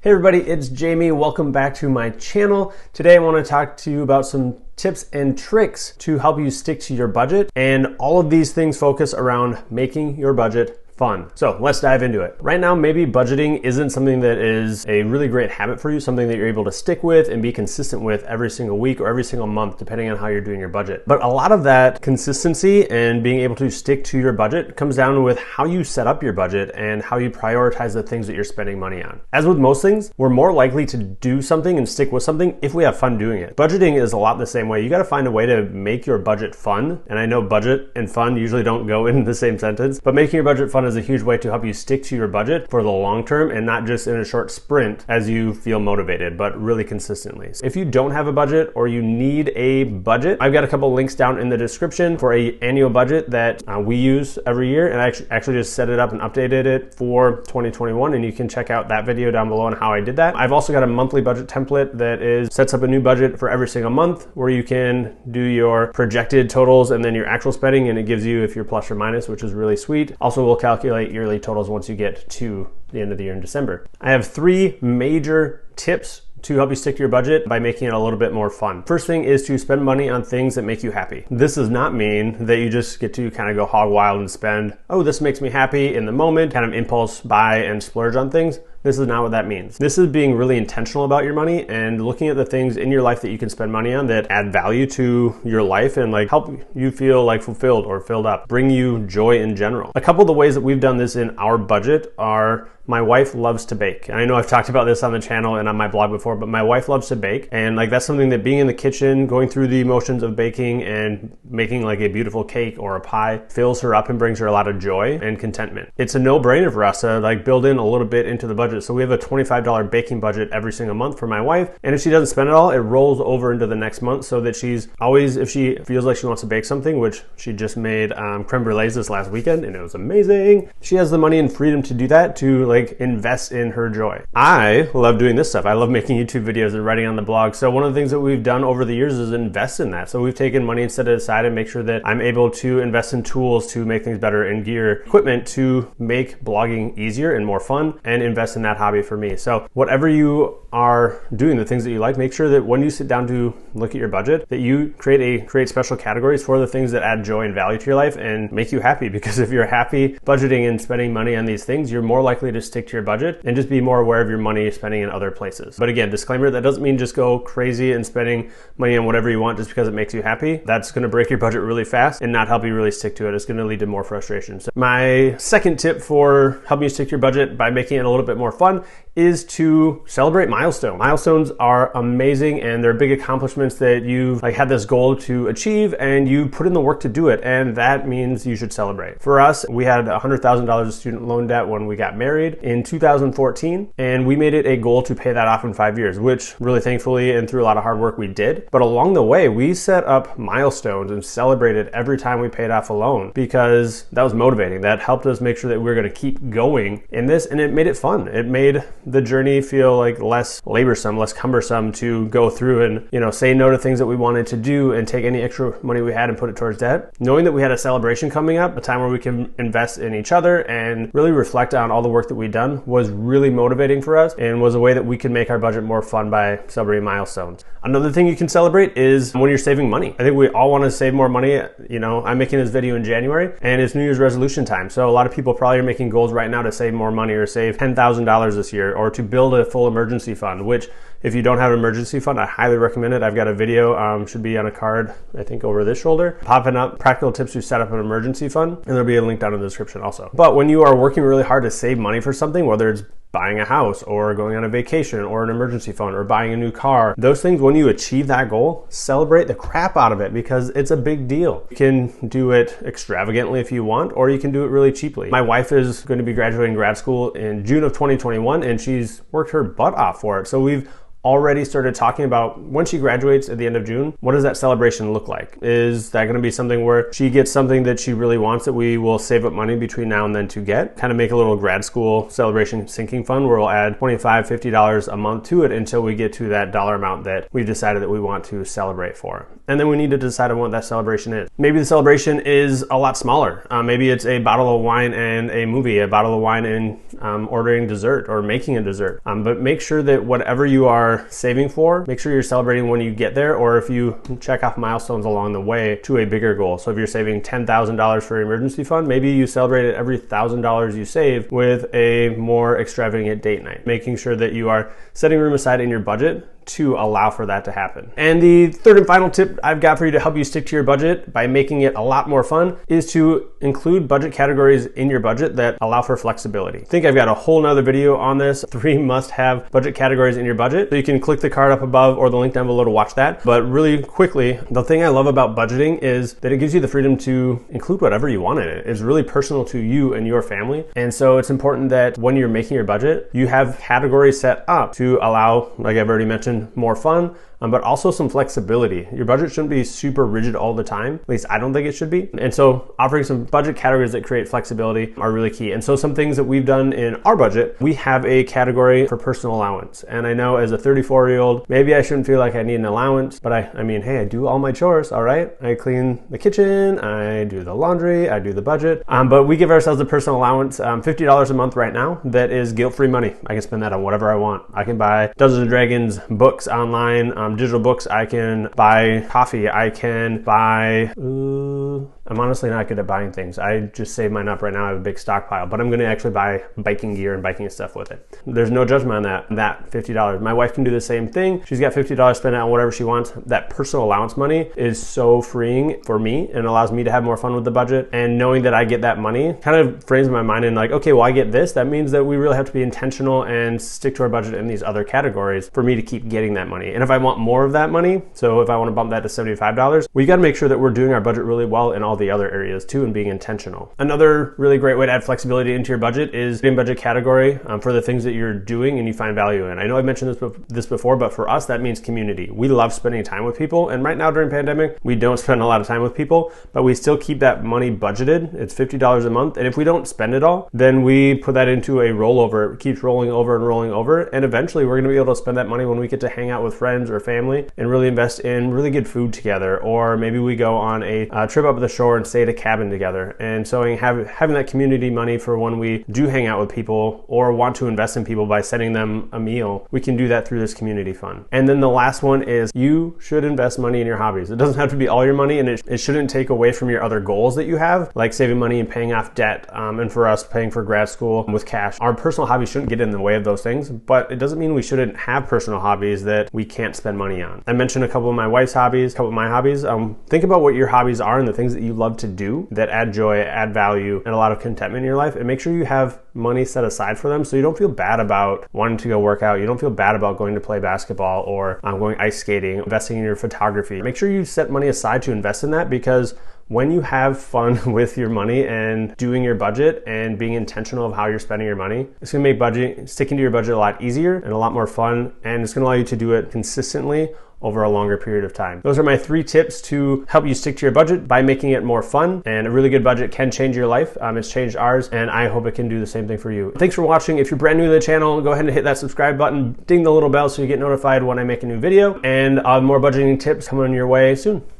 Hey everybody, it's Jamie. Welcome back to my channel. Today I want to talk to you about some tips and tricks to help you stick to your budget. And all of these things focus around making your budget fun. So let's dive into it. Right now, maybe budgeting isn't something that is a really great habit for you, something that you're able to stick with and be consistent with every single week or every single month, depending on how you're doing your budget. But a lot of that consistency and being able to stick to your budget comes down with how you set up your budget and how you prioritize the things that you're spending money on. As with most things, we're more likely to do something and stick with something if we have fun doing it. Budgeting is a lot the same way. You got to find a way to make your budget fun. And I know budget and fun usually don't go in the same sentence, but making your budget fun is a huge way to help you stick to your budget for the long term and not just in a short sprint as you feel motivated, but really consistently. So if you don't have a budget or you need a budget, I've got a couple links down in the description for an annual budget that we use every year. And I actually just set it up and updated it for 2021. And you can check out that video down below on how I did that. I've also got a monthly budget template that sets up a new budget for every single month where you can do your projected totals and then your actual spending. And it gives you if you're plus or minus, which is really sweet. Also, we'll calculate yearly totals once you get to the end of the year in December. I have 3 major tips to help you stick to your budget by making it a little bit more fun. First thing is to spend money on things that make you happy. This does not mean that you just get to kind of go hog wild and spend, oh, this makes me happy in the moment, kind of impulse buy and splurge on things. This is not what that means. This is being really intentional about your money and looking at the things in your life that you can spend money on that add value to your life and like help you feel like fulfilled or filled up, bring you joy in general. A couple of the ways that we've done this in our budget are my wife loves to bake. And I know I've talked about this on the channel and on my blog before, but my wife loves to bake. And like that's something that being in the kitchen, going through the emotions of baking and making like a beautiful cake or a pie fills her up and brings her a lot of joy and contentment. It's a no-brainer for us to like build in a little bit into the budget. So we have a $25 baking budget every single month for my wife. And if she doesn't spend it all, it rolls over into the next month so that she's always, if she feels like she wants to bake something, which she just made creme brulees this last weekend and it was amazing. She has the money and freedom to do that, to like invest in her joy. I love doing this stuff. I love making YouTube videos and writing on the blog. So one of the things that we've done over the years is invest in that. So we've taken money and set it aside and make sure that I'm able to invest in tools to make things better and gear, equipment to make blogging easier and more fun and invest in that hobby for me. So whatever you are doing, the things that you like, make sure that when you sit down to look at your budget, that you create special categories for the things that add joy and value to your life and make you happy. Because if you're happy budgeting and spending money on these things, you're more likely to stick to your budget and just be more aware of your money spending in other places. But again, disclaimer, that doesn't mean just go crazy and spending money on whatever you want just because it makes you happy. That's going to break your budget really fast and not help you really stick to it. It's going to lead to more frustration. So my second tip for helping you stick to your budget by making it a little bit more fun is to celebrate milestones. Milestones are amazing and they're big accomplishments that you've like had this goal to achieve and you put in the work to do it, and that means you should celebrate. For us, we had $100,000 of student loan debt when we got married in 2014, and we made it a goal to pay that off in 5 years, which really thankfully and through a lot of hard work we did. But along the way, we set up milestones and celebrated every time we paid off a loan because that was motivating. That helped us make sure that we were going to keep going in this, and it made it fun. It made the journey feel like less laborsome, less cumbersome to go through and, say no to things that we wanted to do and take any extra money we had and put it towards debt. Knowing that we had a celebration coming up, a time where we can invest in each other and really reflect on all the work that we've done was really motivating for us and was a way that we can make our budget more fun by celebrating milestones. Another thing you can celebrate is when you're saving money. I think we all want to save more money. I'm making this video in January and it's New Year's resolution time. So a lot of people probably are making goals right now to save more money or save $10,000 this year or to build a full emergency fund, which if you don't have an emergency fund, I highly recommend it. I've got a video, should be on a card, I think over this shoulder, popping up practical tips to set up an emergency fund. And there'll be a link down in the description also. But when you are working really hard to save money for something, whether it's buying a house or going on a vacation or an emergency fund or buying a new car, those things, when you achieve that goal, celebrate the crap out of it because it's a big deal. You can do it extravagantly if you want, or you can do it really cheaply. My wife is going to be graduating grad school in June of 2021 and she's worked her butt off for it. So we've already started talking about when she graduates at the end of June, what does that celebration look like? Is that going to be something where she gets something that she really wants that we will save up money between now and then to get? Kind of make a little grad school celebration sinking fund where we'll add $25, $50 a month to it until we get to that dollar amount that we've decided that we want to celebrate for. And then we need to decide on what that celebration is. Maybe the celebration is a lot smaller. Maybe it's a bottle of wine and a movie, a bottle of wine and ordering dessert or making a dessert. But make sure that whatever you are saving for, make sure you're celebrating when you get there, or if you check off milestones along the way to a bigger goal. So if you're saving $10,000 for an emergency fund, maybe you celebrate it every $1,000 you save with a more extravagant date night, making sure that you are setting room aside in your budget to allow for that to happen. And the third and final tip I've got for you to help you stick to your budget by making it a lot more fun is to include budget categories in your budget that allow for flexibility. I think I've got a whole nother video on this, 3 must-have budget categories in your budget. So you can click the card up above or the link down below to watch that. But really quickly, the thing I love about budgeting is that it gives you the freedom to include whatever you want in it. It's really personal to you and your family. And so it's important that when you're making your budget, you have categories set up to allow, like I've already mentioned, more fun, but also some flexibility. Your budget shouldn't be super rigid all the time. At least I don't think it should be. And so offering some budget categories that create flexibility are really key. And so some things that we've done in our budget, we have a category for personal allowance. And I know as a 34-year-old, maybe I shouldn't feel like I need an allowance, but I mean, hey, I do all my chores, all right? I clean the kitchen, I do the laundry, I do the budget. But we give ourselves a personal allowance, $50 a month right now, that is guilt-free money. I can spend that on whatever I want. I can buy Dungeons and Dragons books online, digital books. I can buy coffee. I can buy, I'm honestly not good at buying things. I just save mine up right now. I have a big stockpile, but I'm going to actually buy biking gear and biking stuff with it. There's no judgment on that $50. My wife can do the same thing. She's got $50, spend it on whatever she wants. That personal allowance money is so freeing for me and allows me to have more fun with the budget. And knowing that I get that money kind of frames my mind in like, okay, well, I get this. That means that we really have to be intentional and stick to our budget in these other categories for me to keep getting that money. And if I want more of that money, so if I want to bump that to $75, we got to make sure that we're doing our budget really well in all the other areas too and being intentional. Another really great way to add flexibility into your budget is in budget category for the things that you're doing and you find value in. I know I've mentioned this before, but for us, that means community. We love spending time with people. And right now during pandemic, we don't spend a lot of time with people, but we still keep that money budgeted. It's $50 a month. And if we don't spend it all, then we put that into a rollover. It keeps rolling over and rolling over. And eventually we're going to be able to spend that money when we get to hang out with friends or family and really invest in really good food together. Or maybe we go on a trip up the shore and stay at a cabin together. And so having that community money for when we do hang out with people or want to invest in people by sending them a meal, we can do that through this community fund. And then the last one is you should invest money in your hobbies. It doesn't have to be all your money, and it shouldn't take away from your other goals that you have, like saving money and paying off debt. And for us, paying for grad school with cash. Our personal hobbies shouldn't get in the way of those things, but it doesn't mean we shouldn't have personal hobbies that we can't spend money on. I mentioned a couple of my wife's hobbies, a couple of my hobbies. Think about what your hobbies are and the things that you love to do that add joy, add value, and a lot of contentment in your life, and make sure you have money set aside for them so you don't feel bad about wanting to go work out. You don't feel bad about going to play basketball or going ice skating, investing in your photography. Make sure you set money aside to invest in that, because when you have fun with your money and doing your budget and being intentional of how you're spending your money, it's going to make sticking to your budget a lot easier and a lot more fun, and it's going to allow you to do it consistently over a longer period of time. Those are my 3 tips to help you stick to your budget by making it more fun. And a really good budget can change your life. It's changed ours, and I hope it can do the same thing for you. Thanks for watching. If you're brand new to the channel, go ahead and hit that subscribe button, ding the little bell so you get notified when I make a new video, and I'll have more budgeting tips coming your way soon.